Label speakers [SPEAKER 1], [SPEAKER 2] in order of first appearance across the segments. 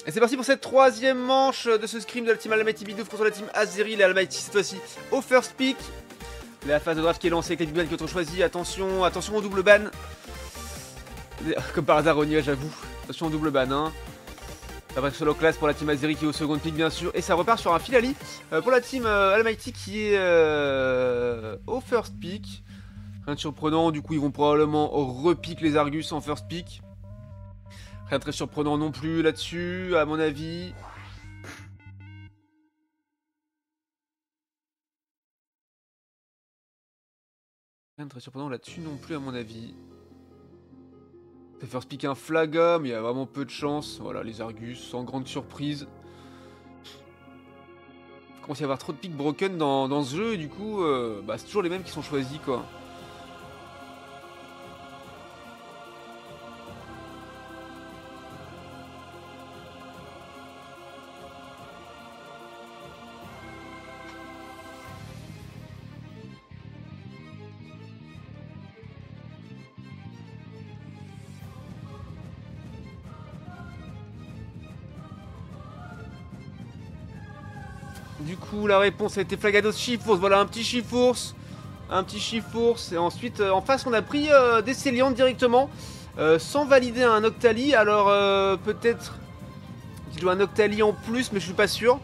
[SPEAKER 1] Et c'est parti pour cette troisième manche de ce scrim de la team Almighty Bidoof contre la team Azeri. Les Almighty cette fois-ci au first pick. La phase de draft qui est lancée avec les big bans qui ont choisi. Attention, attention au double ban. Comme par hasard, Ronnie, j'avoue. Attention au double ban. Hein. Après solo class pour la team Azeri qui est au second pick bien sûr. Et ça repart sur un Filali pour la team Almighty qui est au first pick. Rien de surprenant, du coup ils vont probablement repick les Argus en first pick. Rien de très surprenant non plus là-dessus, à mon avis. Rien de très surprenant là-dessus non plus, à mon avis. Ça fait first pick un Flaga, mais il y a vraiment peu de chance. Voilà, les Argus, sans grande surprise. Il commence à y avoir trop de picks broken dans ce jeu, et du coup, c'est toujours les mêmes qui sont choisis, quoi. Du coup, la réponse a été Flagados Chifours. Voilà, un petit Chifours. Un petit Chifours. Et ensuite, en face, on a pris des Céliantes directement. Sans valider un Octali. Alors, peut-être qu'il doit un Octali en plus, mais je suis pas sûr.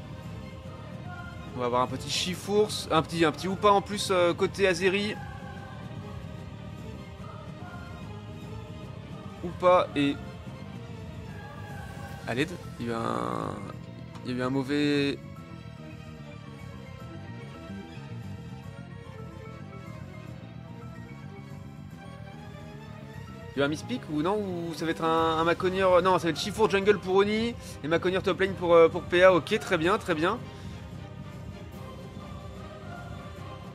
[SPEAKER 1] On va avoir un petit Chifours. Un petit Oupa en plus côté Azeri. Oupa et... à l'aide. Il y a eu un mauvais... Il y a un mispick ou non? Ou ça va être un Maconier? Non, ça va être Chifour jungle pour Oni et Maconier top lane pour PA. Ok, très bien, très bien.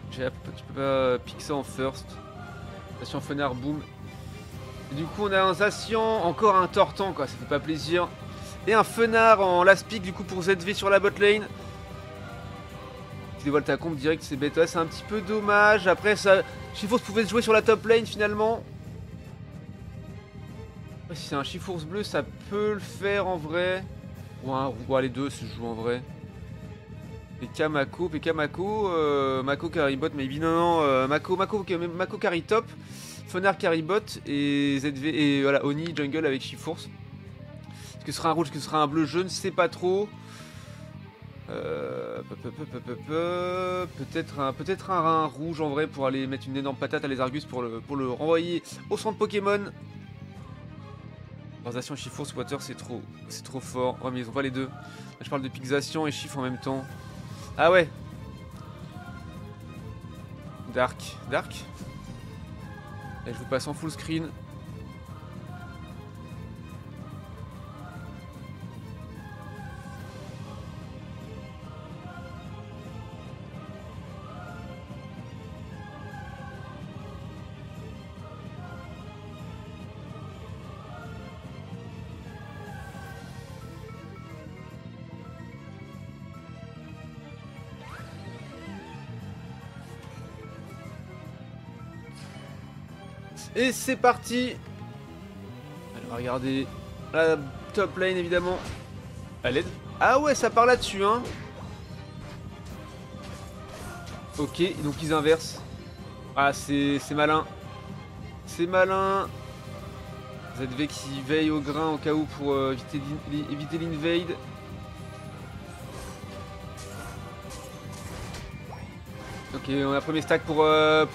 [SPEAKER 1] Tu peux pas pick ça en first. Zacian Fenard, boom. Et du coup, on a un Zacian, encore un Tortan, quoi, ça fait pas plaisir. Et un Fenard en last pick, du coup, pour ZV sur la bot lane. Tu dévoiles ta comp direct, c'est bête. Ouais, c'est un petit peu dommage. Après, ça, Chifour pouvait se jouer sur la top lane finalement. Si c'est un Chifours bleu, ça peut le faire en vrai. Ou un roux, les deux se jouent en vrai. PK Mako, Mako Carrybot, mais évidemment Mako Carry top, Fenard Carrybot et ZV et voilà Oni jungle avec Chifours. Est-ce que ce sera un rouge, est-ce que ce sera un bleu, je ne sais pas trop. Peut-être un rouge en vrai pour aller mettre une énorme patate à les Argus pour le renvoyer au centre Pokémon. Zacian, Chifours, Water, c'est trop fort. Oh mais ils ont pas les deux. Là, je parle de Pixation et Chiffre en même temps. Ah ouais. Dark. Là, je vous passe en full screen. Et c'est parti. Allez, on va regarder la top lane évidemment. À l'aide. Ah ouais, ça part là-dessus hein. Ok, donc ils inversent. Ah c'est malin. C'est malin. ZV qui veille au grain au cas où pour éviter l'invade. Ok, on a premier stack pour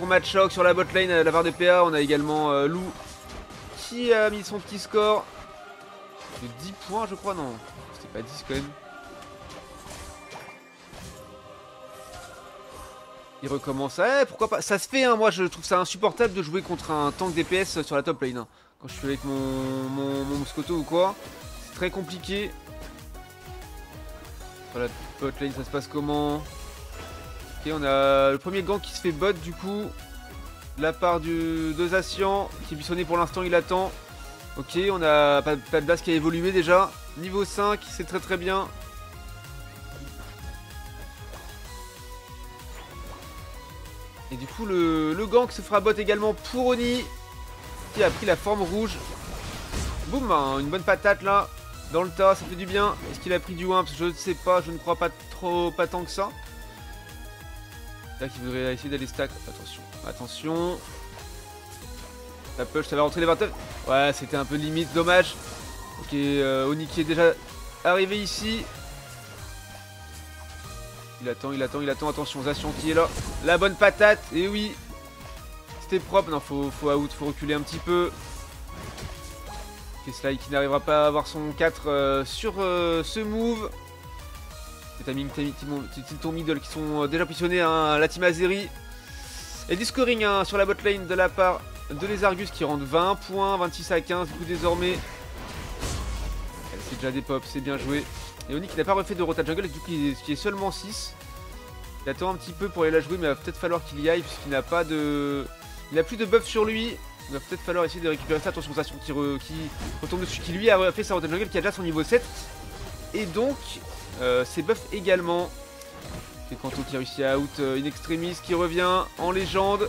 [SPEAKER 1] Matchlock sur la bot lane, la barre de PA. On a également Lou qui a mis son petit score de 10 points, je crois. Non, c'était pas 10 quand même. Il recommence. Eh, pourquoi pas? Ça se fait, hein. Moi je trouve ça insupportable de jouer contre un tank DPS sur la top lane. Hein. Quand je suis avec mon Moscoto ou quoi, c'est très compliqué. Sur la bot lane, ça se passe comment? Ok, on a le premier gang qui se fait bot du coup. La part de Zacian qui est buissonné pour l'instant, il attend. Ok, on a pas de base qui a évolué déjà. Niveau 5, c'est très bien. Et du coup le gang se fera bot également pour Oni qui a pris la forme rouge. Boum, hein, une bonne patate là. Dans le tas, ça fait du bien. Est-ce qu'il a pris du Wimp? Je ne sais pas, je ne crois pas tant que ça. Là, qu'il voudrait essayer d'aller stack. Attention, attention. La push, ça va rentrer les 29. Ouais, c'était un peu limite, dommage. Ok, Oni qui est déjà arrivé ici. Il attend. Attention, Zacian qui est là. La bonne patate, et oui. C'était propre. Non, faut out, faut reculer un petit peu. Sly qui n'arrivera pas à avoir son 4 sur ce move. Les timing ton middle qui sont déjà positionnés, hein, la team Azeri. Et du scoring hein, sur la bot lane de la part de les Argus qui rendent 20 points, 26 à 15 du coup désormais. C'est déjà des pops, c'est bien joué. Et Oni qui n'a pas refait de rota jungle, du coup qui est seulement 6. Il attend un petit peu pour aller la jouer, mais il va peut-être falloir qu'il y aille puisqu'il n'a pas de... Il n'a plus de buff sur lui. Il va peut-être falloir essayer de récupérer ça. Attention, Zacian qui retombe dessus, qui lui a fait sa rota jungle, qui a déjà son niveau 7. Et donc, ses buffs également. Et Kanto qui a réussi à out in extremis, qui revient en légende.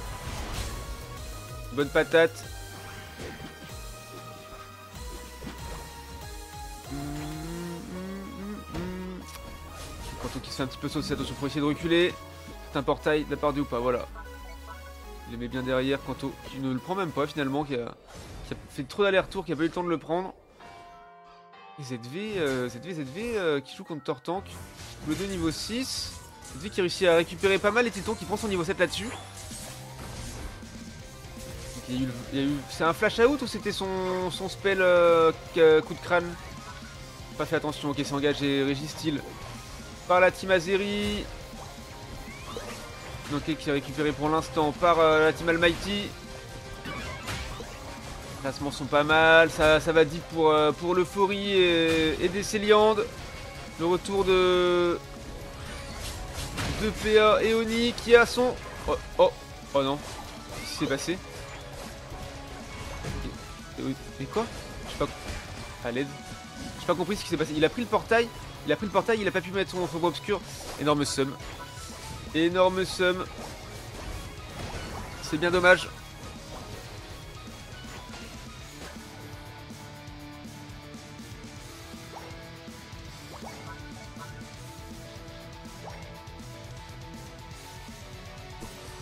[SPEAKER 1] Bonne patate. Kanto qui se fait un petit peu saucer, attention, faut essayer de reculer. C'est un portail de la part du ou pas, voilà. Il le met bien derrière, Kanto qui ne le prend même pas finalement, qui a fait trop d'aller-retour, qui a pas eu le temps de le prendre. Et ZV qui joue contre Tortank, le 2 niveau 6. ZV qui réussit à récupérer pas mal les tétons, qui prend son niveau 7 là-dessus. C'est un flash out ou c'était son spell coup de crâne? Pas fait attention, ok, c'est engagé, Régistyle par la team Azeri. Ok, qui est récupéré pour l'instant par la team Almighty. Les classements sont pas mal, ça va deep pour l'Euphorie et des Céliandes. Le retour de PA et Oni qui a son... Oh non, qu'est-ce qui s'est passé? Mais quoi? Je sais pas... À l'aide. J'ai pas compris ce qui s'est passé. Il a pris le portail, il a pas pu mettre son voie obscur. Énorme sum. Énorme sum. C'est bien dommage.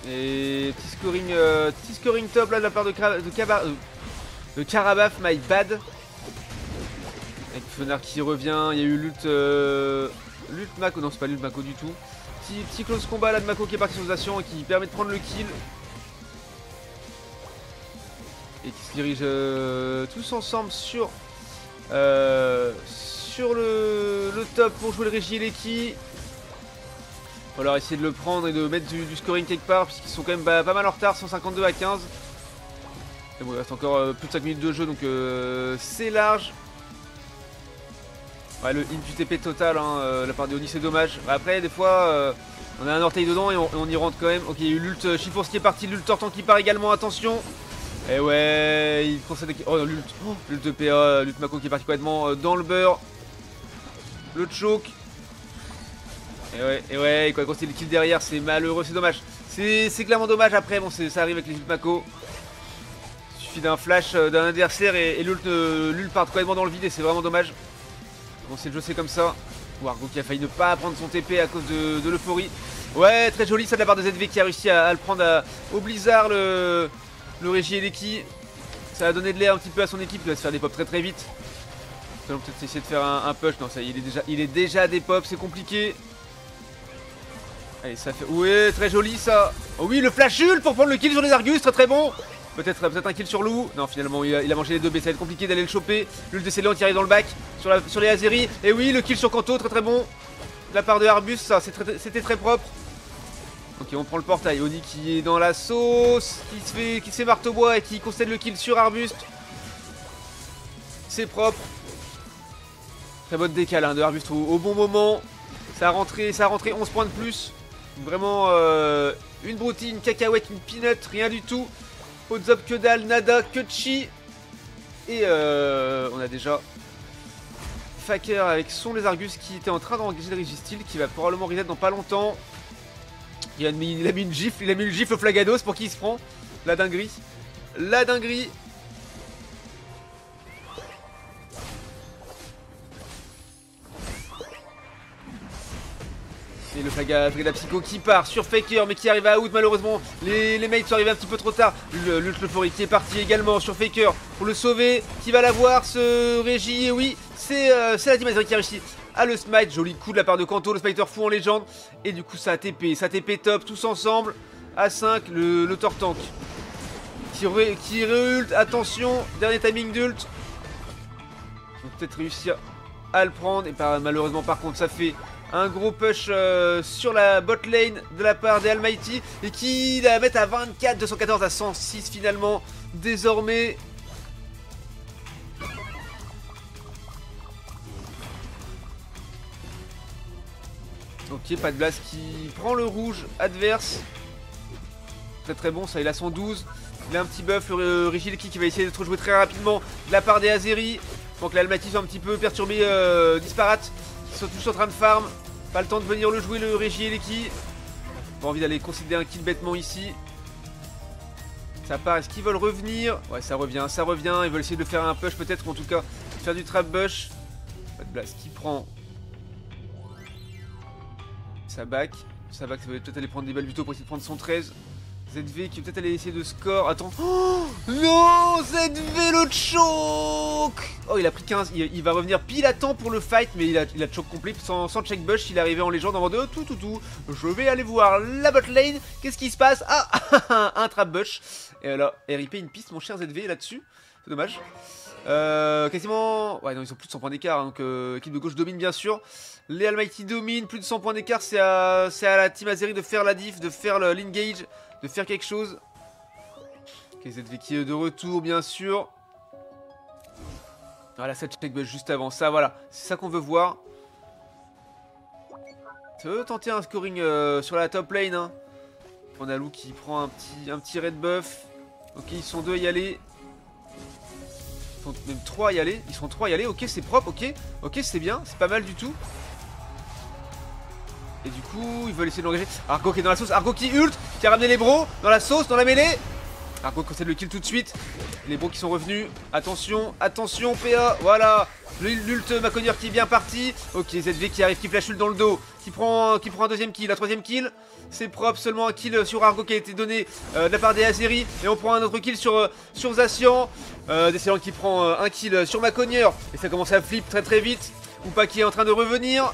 [SPEAKER 1] Et petit scoring top là de la part de Karabaf, my bad. Avec Fenard qui revient, il y a eu Lult Mako, non c'est pas Lult Mako du tout. Petit close combat là de Mako qui est parti sur Zacian et qui permet de prendre le kill. Et qui se dirige tous ensemble sur le top pour jouer le Régie et l'Eki. Il va falloir essayer de le prendre et de mettre du scoring quelque part puisqu'ils sont quand même pas mal en retard, 152 à 15. Et bon, il reste encore plus de 5 minutes de jeu donc c'est large. Ouais, le in du TP total, hein, la part de Oni c'est dommage. Après des fois on a un orteil dedans et on y rentre quand même. Ok, il y a eu Lult Chifours qui est parti, Lult Tortank qui part également, attention. Et ouais, il procède. Oh non, Lult PA, Lult Mako qui est parti complètement dans le beurre. Le choke. Et ouais, il continue le kill derrière, c'est malheureux, c'est dommage. C'est clairement dommage. Après, bon, ça arrive avec les Lult Mako. Il suffit d'un flash d'un adversaire et Lult part complètement dans le vide et c'est vraiment dommage. Bon, c'est le jeu, c'est comme ça. Wargo qui a failli ne pas prendre son TP à cause de l'euphorie. Ouais, très joli ça de la part de ZV qui a réussi à le prendre au Blizzard, le Régie et l'Eki. Ça a donné de l'air un petit peu à son équipe, il va se faire des pops très vite. Nous allons peut-être essayer de faire un push. Non, ça il est déjà des pops, c'est compliqué. Allez, ça fait... Ouais, très joli ça. Oh oui, le flash ult pour prendre le kill sur les Argus, très bon. Peut-être un kill sur Lou. Non, finalement, il a mangé les 2 B. Ça va être compliqué d'aller le choper. L'ult de Célian qui arrive dans le back sur les Azeri. Et oui, le kill sur Kanto, très bon. De la part de Arbus, ça, c'était très propre. Ok, on prend le portail. Oni qui est dans la sauce. Qui se fait marteau-bois et qui concède le kill sur Arbuste. C'est propre. Très bonne décale hein, de Arbuste au bon moment. Ça a rentré 11 points de plus. Vraiment une broutille, une cacahuète, une peanut, rien du tout. Podzop que dalle, nada, que chi. Et on a déjà Faker avec son les Argus qui était en train d'engager le Régistyle qui va probablement reset dans pas longtemps. Il a mis une gifle, il a mis le gifle au Flagados pour qui il se prend. La dinguerie. La dinguerie. Et le flag de la psycho qui part sur Faker mais qui arrive à out malheureusement. Les mates sont arrivés un petit peu trop tard. L'euphorie qui est parti également sur Faker pour le sauver. Qui va l'avoir ce Régie? Et oui, c'est la team Azeri qui a réussi à le smite. Joli coup de la part de Kanto, le smiter fou en légende. Et du coup ça TP top tous ensemble. À 5, le Tortank qui re-ult. Attention, dernier timing d'ult. Ils vont peut-être réussir à le prendre. Et malheureusement par contre ça fait un gros push sur la bot lane de la part des Almighty. Et qui la mettent à 24, 214 à 106 finalement. Désormais. Ok, pas de blast qui prend le rouge adverse. Très bon, ça il a 112. Il a un petit buff, le Rigilki qui va essayer d'être joué très rapidement de la part des Azeri. Donc les Almighty sont un petit peu perturbés, disparates. Ils sont tous en train de farm. Pas le temps de venir le jouer, le Rigilki. Pas envie d'aller concéder un kill bêtement ici. Ça part, est-ce qu'ils veulent revenir? Ouais, ça revient, ça revient. Ils veulent essayer de faire un push peut-être, ou en tout cas faire du trap bush. Pas de blast qui prend. Ça back, ça va peut-être aller prendre des balles buto pour essayer de prendre son 13. ZV qui va peut-être aller essayer de score. Attends. Oh non, ZV le choke. Oh, il a pris 15. Il va revenir pile à temps pour le fight. Mais il a choke complet sans check bush. Il est arrivé en légende en mode tout. Je vais aller voir la bot lane. Qu'est-ce qui se passe? Ah, un trap bush. Et là, RIP une piste, mon cher ZV là-dessus. C'est dommage. Quasiment. Ouais, non, ils ont plus de 100 points d'écart. Hein, donc, équipe de gauche domine bien sûr. Les Almighty dominent. Plus de 100 points d'écart. C'est à la team Azeri de faire la diff, de faire l'engage. De faire quelque chose. Ok, ZV qui est de retour, bien sûr. Voilà, ça check bush juste avant. Ça, voilà. C'est ça qu'on veut voir. Ça veut tenter un scoring sur la top lane. Hein. On a Lou qui prend un petit red buff. Ok, ils sont 2 à y aller. Ils sont même 3 à y aller. Ils sont 3 à y aller. Ok, c'est propre. Ok, c'est bien. C'est pas mal du tout. Et du coup, ils veulent essayer de l'engager. Argo qui est dans la sauce. Argo qui ult. Qui a ramené les bros dans la sauce, dans la mêlée. Argo qui essaie de le kill tout de suite. Les bros qui sont revenus. Attention, attention, PA. Voilà. L'ult Maconier qui est bien parti. Ok, ZV qui arrive, qui flash ult dans le dos. Qui prend un deuxième kill, un troisième kill. C'est propre, seulement un kill sur Argo qui a été donné de la part des Azeri. Et on prend un autre kill sur Zacian. Zacian qui prend un kill sur Maconier. Et ça commence à flip très vite. Oupa qui est en train de revenir.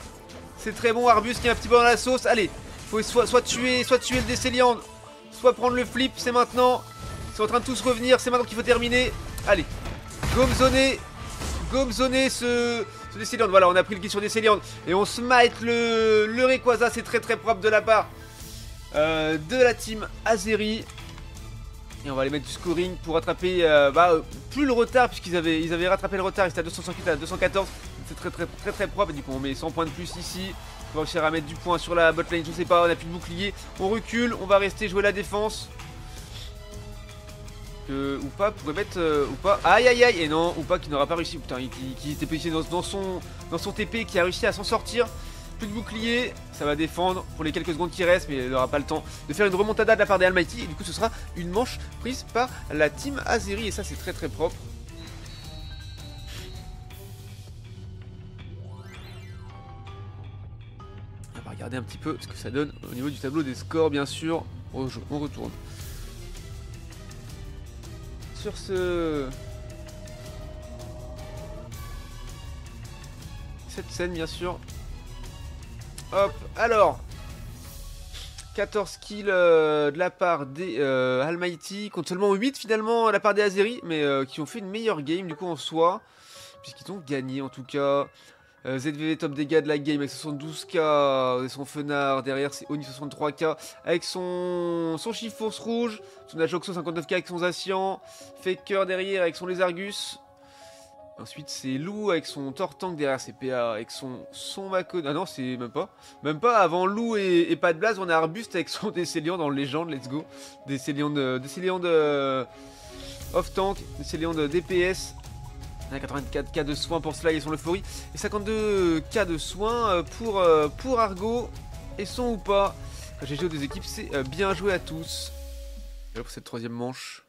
[SPEAKER 1] C'est très bon, Arbus qui est un petit peu dans la sauce. Allez, faut soit tuer le Décéliande, soit prendre le flip, c'est maintenant. Ils sont en train de tous revenir, c'est maintenant qu'il faut terminer. Allez, Gomzoner ce Décéliande. Voilà, on a pris le kill sur Décéliande. Et on smite le Rayquaza, c'est très propre de la part de la team Azeri. Et on va aller mettre du scoring pour rattraper plus le retard, puisqu'ils avaient rattrapé le retard. Ils étaient à 268 à 214. C'est très propre. Et du coup, on met 100 points de plus ici. On va réussir à mettre du point sur la botlane. Je sais pas, on a plus de bouclier. On recule. On va rester jouer la défense. Oupa pourrait mettre. Oupa. Aïe. Et non, Oupa qui n'aura pas réussi. Putain, qui était positionné dans son TP, qui a réussi à s'en sortir. Plus de bouclier, ça va défendre pour les quelques secondes qui restent, mais il n'aura pas le temps de faire une remontada de la part des Almighty. Et du coup, ce sera une manche prise par la team Azeri. Et ça, c'est très propre. On va regarder un petit peu ce que ça donne au niveau du tableau des scores, bien sûr. On retourne. Sur cette scène, bien sûr. Hop, alors 14 kills de la part des Almighty, contre seulement 8 finalement de la part des Azeri, mais qui ont fait une meilleure game du coup en soi, puisqu'ils ont gagné en tout cas. ZVV top dégâts de la game avec 72k et son Fenard, derrière c'est Oni 63k avec son Chiffours rouge, son Ajoxo 59k avec son Zacian, Faker derrière avec son Lézargus. Ensuite c'est Lou avec son Tortank derrière ses PA avec son Macon. Ah non, c'est même pas avant Lou et pas de Blaze, on a Arbuste avec son Décéliande en légende, let's go. Décéliande off tank, Décéliande DPS. 84k de soins pour Sly et son Euphorie et 52k de soins pour Argo et son Oupa. GG aux deux équipes, c'est bien joué à tous. Et là pour cette troisième manche.